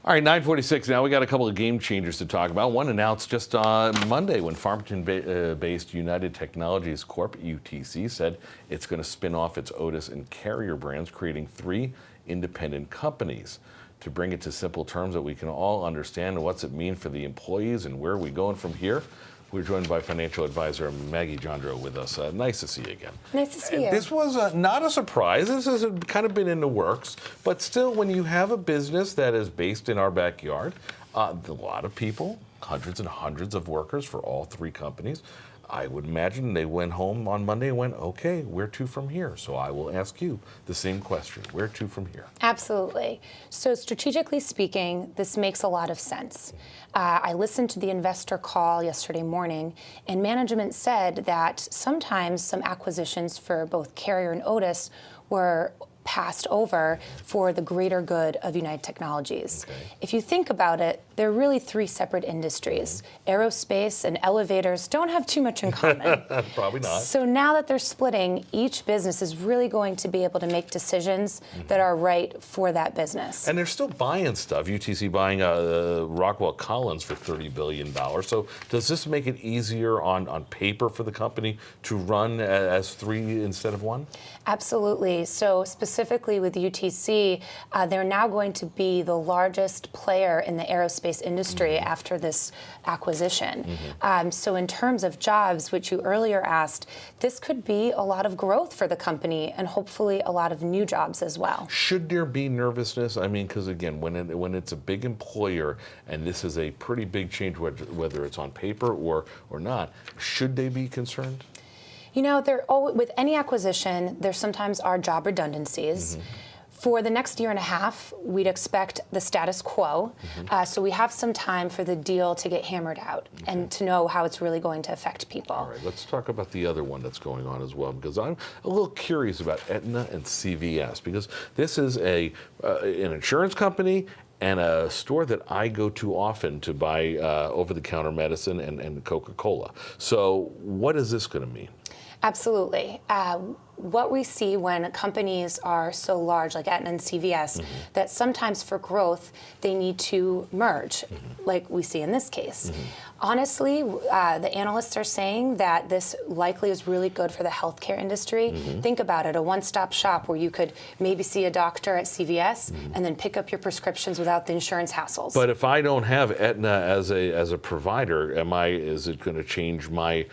All right, 9:46 now. We got a couple of game changers to talk about. One announced just on Monday when Farmington-based United Technologies Corp, UTC, said it's going to spin off its Otis and Carrier brands, creating 3 independent companies. To bring it to simple terms that we can all understand, what's it mean for the employees and where are we going from here? We're joined by financial advisor Maggie Johndrow with us. Nice to see you again. Nice to see you. This was not a surprise. This has kind of been in the works. But still, when you have a business that is based in our backyard, a lot of people, hundreds and hundreds of workers for all 3 companies, I would imagine they went home on Monday and went, okay, where to from here? So I will ask you the same question. Where to from here? Absolutely. So strategically speaking, this makes a lot of sense. I listened to the investor call yesterday morning, and management said that sometimes some acquisitions for both Carrier and Otis were passed over for the greater good of United Technologies. Okay. If you think about it, they're really 3 separate industries. Aerospace and elevators don't have too much in common. Probably not. So now that they're splitting, each business is really going to be able to make decisions that are right for that business. And they're still buying stuff. UTC buying Rockwell Collins for $30 billion. So does this make it easier on paper for the company to run as 3 instead of 1? Absolutely. So specifically with UTC, they're now going to be the largest player in the aerospace industry after this acquisition. So in terms of jobs, which you earlier asked, this could be a lot of growth for the company and hopefully a lot of new jobs as well. Should there be nervousness? I mean, because again, when it's a big employer and this is a pretty big change, whether it's on paper or not, should they be concerned? You know, with any acquisition, there sometimes are job redundancies. For the next year and a half, we'd expect the status quo. So we have some time for the deal to get hammered out and to know how it's really going to affect people. All right, let's talk about the other one that's going on as well, because I'm a little curious about Aetna and CVS, because this is an insurance company and a store that I go to often to buy over-the-counter medicine and Coca-Cola. So what is this going to mean? Absolutely. What we see when companies are so large, like Aetna and CVS, that sometimes for growth, they need to merge, like we see in this case. Honestly, the analysts are saying that this likely is really good for the healthcare industry. Think about it, a one-stop shop where you could maybe see a doctor at CVS and then pick up your prescriptions without the insurance hassles. But if I don't have Aetna as a provider, is it going to change my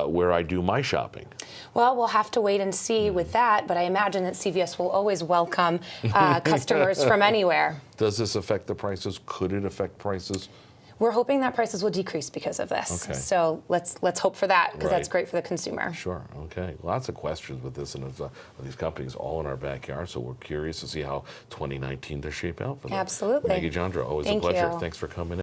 where I do my shopping? Well, we'll have to wait and see with that, but I imagine that CVS will always welcome customers from anywhere. Does this affect the prices? Could it affect prices? We're hoping that prices will decrease because of this. Okay. So let's hope for that, because that's great for the consumer. Sure. Okay. Lots of questions with this, and these companies all in our backyard. So we're curious to see how 2019 does shape out for them. Absolutely. Maggie Johndrow, always a pleasure. Thanks for coming in.